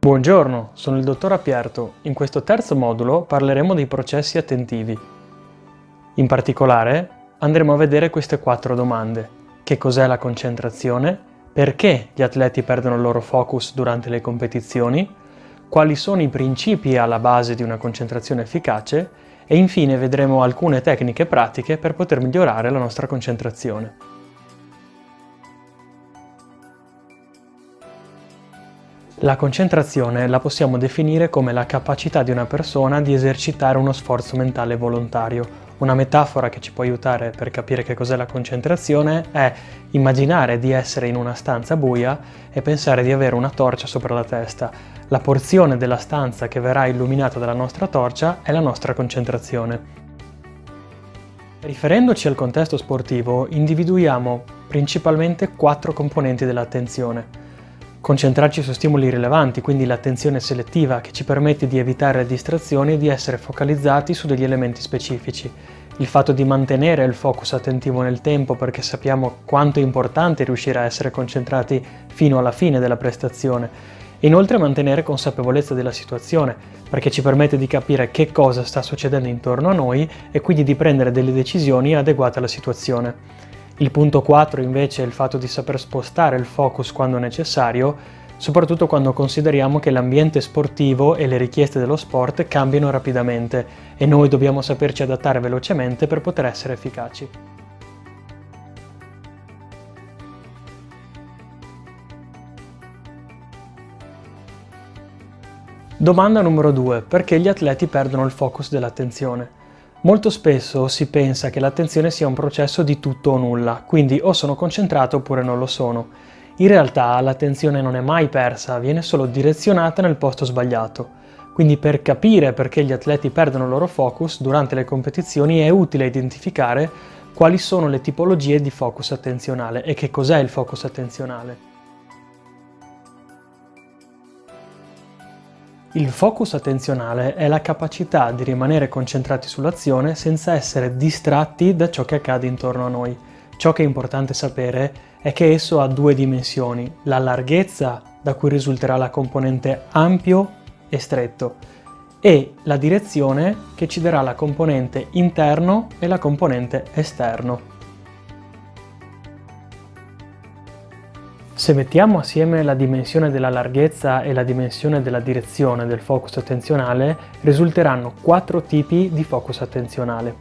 Buongiorno, sono il dottor Apierto. In questo terzo modulo parleremo dei processi attentivi. In particolare andremo a vedere queste 4 domande. Che cos'è la concentrazione? Perché gli atleti perdono il loro focus durante le competizioni? Quali sono i principi alla base di una concentrazione efficace? E infine vedremo alcune tecniche pratiche per poter migliorare la nostra concentrazione. La concentrazione la possiamo definire come la capacità di una persona di esercitare uno sforzo mentale volontario. Una metafora che ci può aiutare per capire che cos'è la concentrazione è immaginare di essere in una stanza buia e pensare di avere una torcia sopra la testa. La porzione della stanza che verrà illuminata dalla nostra torcia è la nostra concentrazione. Riferendoci al contesto sportivo, individuiamo principalmente 4 componenti dell'attenzione. Concentrarci su stimoli rilevanti, quindi l'attenzione selettiva che ci permette di evitare le distrazioni e di essere focalizzati su degli elementi specifici. Il fatto di mantenere il focus attentivo nel tempo perché sappiamo quanto è importante riuscire a essere concentrati fino alla fine della prestazione. E inoltre mantenere consapevolezza della situazione perché ci permette di capire che cosa sta succedendo intorno a noi e quindi di prendere delle decisioni adeguate alla situazione. Il punto 4 invece è il fatto di saper spostare il focus quando necessario, soprattutto quando consideriamo che l'ambiente sportivo e le richieste dello sport cambiano rapidamente e noi dobbiamo saperci adattare velocemente per poter essere efficaci. Domanda numero 2. Perché gli atleti perdono il focus dell'attenzione? Molto spesso si pensa che l'attenzione sia un processo di tutto o nulla, quindi o sono concentrato oppure non lo sono. In realtà l'attenzione non è mai persa, viene solo direzionata nel posto sbagliato. Quindi per capire perché gli atleti perdono il loro focus durante le competizioni è utile identificare quali sono le tipologie di focus attenzionale e che cos'è il focus attenzionale. Il focus attenzionale è la capacità di rimanere concentrati sull'azione senza essere distratti da ciò che accade intorno a noi. Ciò che è importante sapere è che esso ha 2 dimensioni, la larghezza da cui risulterà la componente ampio e stretto e la direzione che ci darà la componente interno e la componente esterno. Se mettiamo assieme la dimensione della larghezza e la dimensione della direzione del focus attenzionale, risulteranno 4 tipi di focus attenzionale.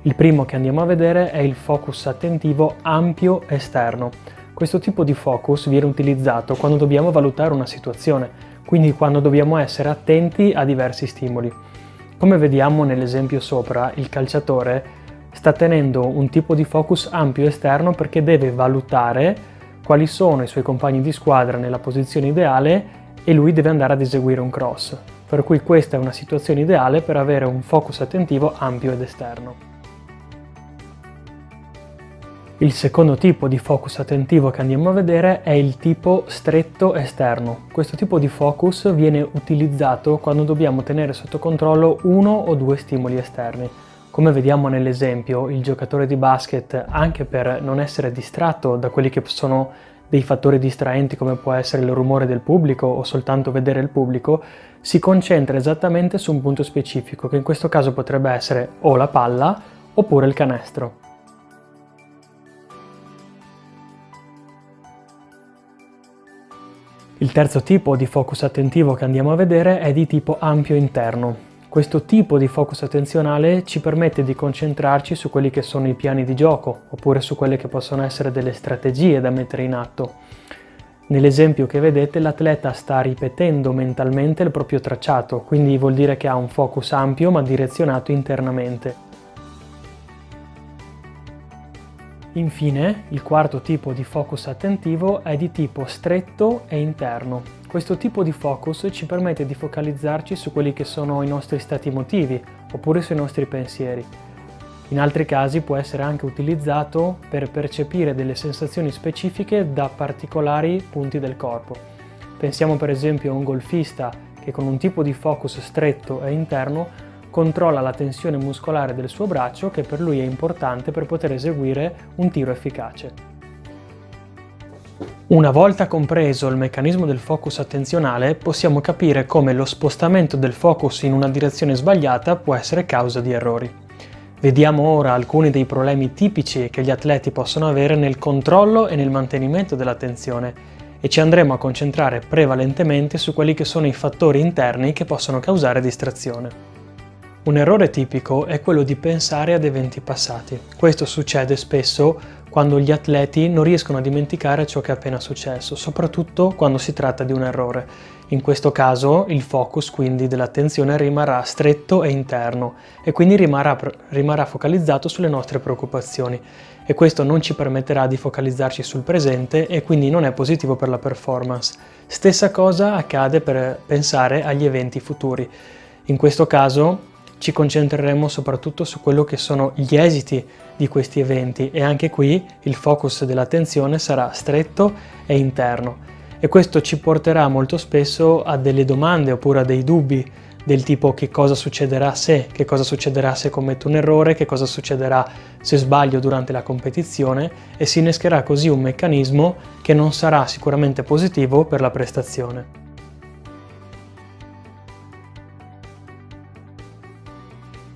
Il primo che andiamo a vedere è il focus attentivo ampio esterno. Questo tipo di focus viene utilizzato quando dobbiamo valutare una situazione, quindi quando dobbiamo essere attenti a diversi stimoli. Come vediamo nell'esempio sopra, il calciatore sta tenendo un tipo di focus ampio esterno perché deve valutare quali sono i suoi compagni di squadra nella posizione ideale e lui deve andare ad eseguire un cross. Per cui questa è una situazione ideale per avere un focus attentivo ampio ed esterno. Il secondo tipo di focus attentivo che andiamo a vedere è il tipo stretto esterno. Questo tipo di focus viene utilizzato quando dobbiamo tenere sotto controllo 1 o 2 stimoli esterni. Come vediamo nell'esempio, il giocatore di basket, anche per non essere distratto da quelli che sono dei fattori distraenti come può essere il rumore del pubblico o soltanto vedere il pubblico, si concentra esattamente su un punto specifico, che in questo caso potrebbe essere o la palla oppure il canestro. Il terzo tipo di focus attentivo che andiamo a vedere è di tipo ampio interno. Questo tipo di focus attenzionale ci permette di concentrarci su quelli che sono i piani di gioco, oppure su quelle che possono essere delle strategie da mettere in atto. Nell'esempio che vedete l'atleta sta ripetendo mentalmente il proprio tracciato, quindi vuol dire che ha un focus ampio ma direzionato internamente. Infine, il quarto tipo di focus attentivo è di tipo stretto e interno. Questo tipo di focus ci permette di focalizzarci su quelli che sono i nostri stati emotivi, oppure sui nostri pensieri. In altri casi può essere anche utilizzato per percepire delle sensazioni specifiche da particolari punti del corpo. Pensiamo per esempio a un golfista che con un tipo di focus stretto e interno controlla la tensione muscolare del suo braccio che per lui è importante per poter eseguire un tiro efficace. Una volta compreso il meccanismo del focus attenzionale, possiamo capire come lo spostamento del focus in una direzione sbagliata può essere causa di errori. Vediamo ora alcuni dei problemi tipici che gli atleti possono avere nel controllo e nel mantenimento dell'attenzione e ci andremo a concentrare prevalentemente su quelli che sono i fattori interni che possono causare distrazione. Un errore tipico è quello di pensare ad eventi passati. Questo succede spesso quando gli atleti non riescono a dimenticare ciò che è appena successo, soprattutto quando si tratta di un errore. In questo caso il focus quindi dell'attenzione rimarrà stretto e interno e quindi rimarrà focalizzato sulle nostre preoccupazioni e questo non ci permetterà di focalizzarci sul presente e quindi non è positivo per la performance. Stessa cosa accade per pensare agli eventi futuri. In questo caso ci concentreremo soprattutto su quello che sono gli esiti di questi eventi e anche qui il focus dell'attenzione sarà stretto e interno e questo ci porterà molto spesso a delle domande oppure a dei dubbi del tipo che cosa succederà se commetto un errore, che cosa succederà se sbaglio durante la competizione e si innescherà così un meccanismo che non sarà sicuramente positivo per la prestazione.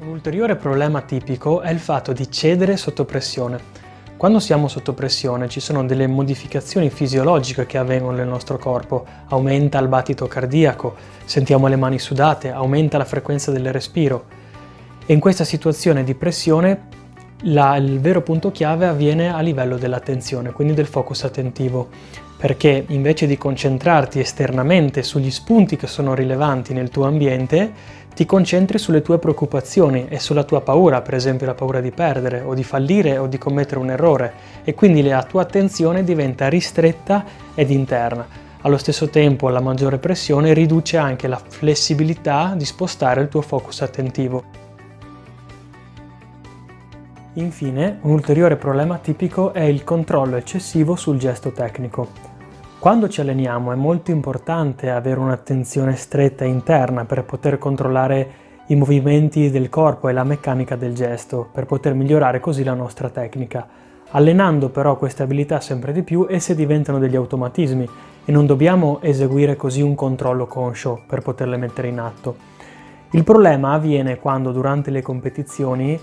Un ulteriore problema tipico è il fatto di cedere sotto pressione. Quando siamo sotto pressione ci sono delle modificazioni fisiologiche che avvengono nel nostro corpo, aumenta il battito cardiaco, sentiamo le mani sudate, aumenta la frequenza del respiro e in questa situazione di pressione il vero punto chiave avviene a livello dell'attenzione, quindi del focus attentivo, perché invece di concentrarti esternamente sugli spunti che sono rilevanti nel tuo ambiente, ti concentri sulle tue preoccupazioni e sulla tua paura, per esempio la paura di perdere o di fallire o di commettere un errore, e quindi la tua attenzione diventa ristretta ed interna. Allo stesso tempo la maggiore pressione riduce anche la flessibilità di spostare il tuo focus attentivo. Infine, un ulteriore problema tipico è il controllo eccessivo sul gesto tecnico. Quando ci alleniamo è molto importante avere un'attenzione stretta e interna per poter controllare i movimenti del corpo e la meccanica del gesto, per poter migliorare così la nostra tecnica. Allenando però queste abilità sempre di più, esse diventano degli automatismi e non dobbiamo eseguire così un controllo conscio per poterle mettere in atto. Il problema avviene quando durante le competizioni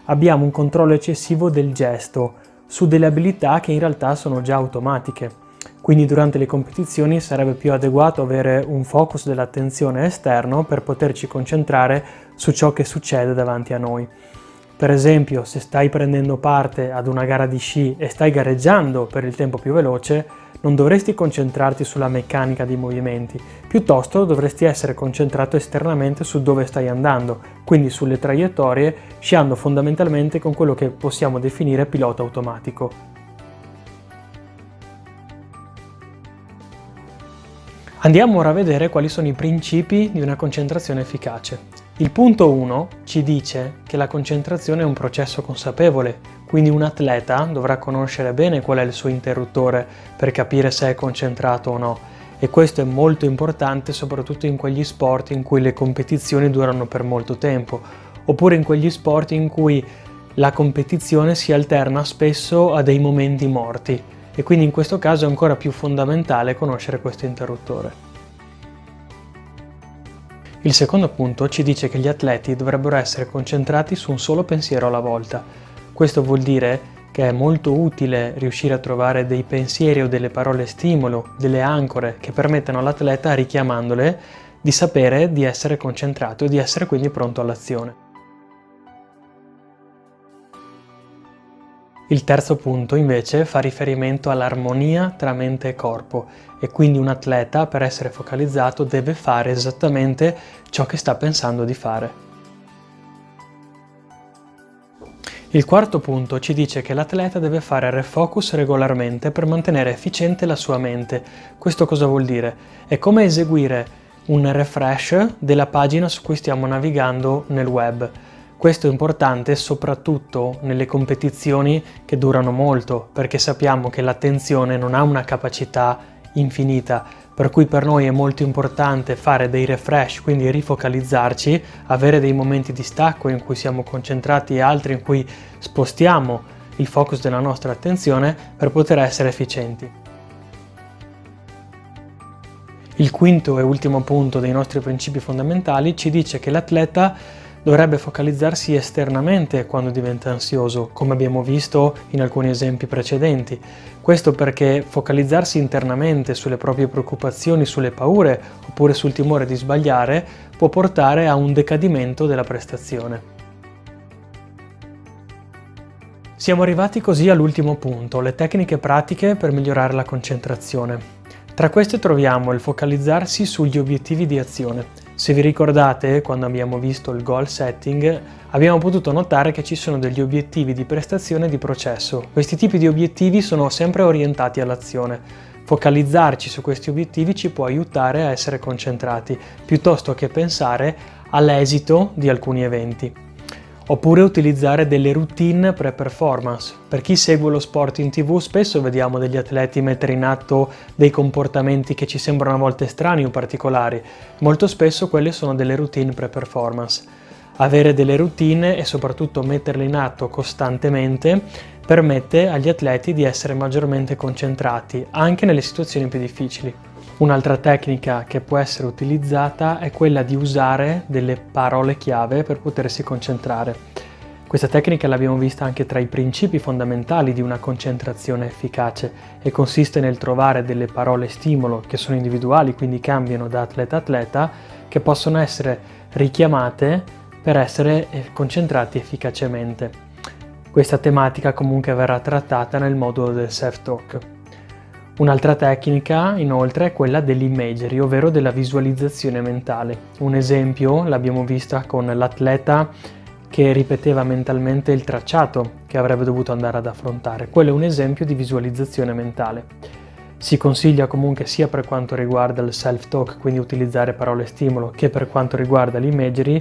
abbiamo un controllo eccessivo del gesto su delle abilità che in realtà sono già automatiche. Quindi durante le competizioni sarebbe più adeguato avere un focus dell'attenzione esterno per poterci concentrare su ciò che succede davanti a noi. Per esempio, se stai prendendo parte ad una gara di sci e stai gareggiando per il tempo più veloce, non dovresti concentrarti sulla meccanica dei movimenti, piuttosto dovresti essere concentrato esternamente su dove stai andando, quindi sulle traiettorie, sciando fondamentalmente con quello che possiamo definire pilota automatico. Andiamo ora a vedere quali sono i principi di una concentrazione efficace. Il punto 1 ci dice che la concentrazione è un processo consapevole, quindi un atleta dovrà conoscere bene qual è il suo interruttore per capire se è concentrato o no. E questo è molto importante soprattutto in quegli sport in cui le competizioni durano per molto tempo, oppure in quegli sport in cui la competizione si alterna spesso a dei momenti morti. E quindi in questo caso è ancora più fondamentale conoscere questo interruttore. Il secondo punto ci dice che gli atleti dovrebbero essere concentrati su un solo pensiero alla volta. Questo vuol dire che è molto utile riuscire a trovare dei pensieri o delle parole stimolo, delle ancore che permettano all'atleta, richiamandole, di sapere di essere concentrato e di essere quindi pronto all'azione. Il terzo punto invece fa riferimento all'armonia tra mente e corpo e quindi un atleta per essere focalizzato deve fare esattamente ciò che sta pensando di fare. Il quarto punto ci dice che l'atleta deve fare refocus regolarmente per mantenere efficiente la sua mente. Questo cosa vuol dire? È come eseguire un refresh della pagina su cui stiamo navigando nel web. Questo è importante soprattutto nelle competizioni che durano molto, perché sappiamo che l'attenzione non ha una capacità infinita, per cui per noi è molto importante fare dei refresh, quindi rifocalizzarci, avere dei momenti di stacco in cui siamo concentrati e altri in cui spostiamo il focus della nostra attenzione per poter essere efficienti. Il quinto e ultimo punto dei nostri principi fondamentali ci dice che l'atleta dovrebbe focalizzarsi esternamente quando diventa ansioso, come abbiamo visto in alcuni esempi precedenti. Questo perché focalizzarsi internamente sulle proprie preoccupazioni, sulle paure oppure sul timore di sbagliare può portare a un decadimento della prestazione. Siamo arrivati così all'ultimo punto, le tecniche pratiche per migliorare la concentrazione. Tra queste troviamo il focalizzarsi sugli obiettivi di azione. Se vi ricordate, quando abbiamo visto il goal setting, abbiamo potuto notare che ci sono degli obiettivi di prestazione e di processo. Questi tipi di obiettivi sono sempre orientati all'azione. Focalizzarci su questi obiettivi ci può aiutare a essere concentrati, piuttosto che pensare all'esito di alcuni eventi. Oppure utilizzare delle routine pre-performance. Per chi segue lo sport in TV spesso vediamo degli atleti mettere in atto dei comportamenti che ci sembrano a volte strani o particolari. Molto spesso quelle sono delle routine pre-performance. Avere delle routine e soprattutto metterle in atto costantemente permette agli atleti di essere maggiormente concentrati anche nelle situazioni più difficili. Un'altra tecnica che può essere utilizzata è quella di usare delle parole chiave per potersi concentrare. Questa tecnica l'abbiamo vista anche tra i principi fondamentali di una concentrazione efficace e consiste nel trovare delle parole stimolo che sono individuali, quindi cambiano da atleta a atleta, che possono essere richiamate per essere concentrati efficacemente. Questa tematica comunque verrà trattata nel modulo del self-talk. Un'altra tecnica, inoltre, è quella dell'imagery, ovvero della visualizzazione mentale. Un esempio l'abbiamo vista con l'atleta che ripeteva mentalmente il tracciato che avrebbe dovuto andare ad affrontare. Quello è un esempio di visualizzazione mentale. Si consiglia comunque sia per quanto riguarda il self-talk, quindi utilizzare parole stimolo, che per quanto riguarda l'imagery,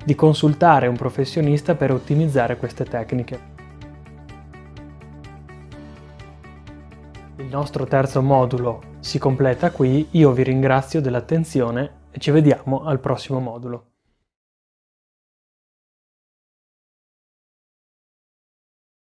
di consultare un professionista per ottimizzare queste tecniche. Il nostro terzo modulo si completa qui, io vi ringrazio dell'attenzione e ci vediamo al prossimo modulo.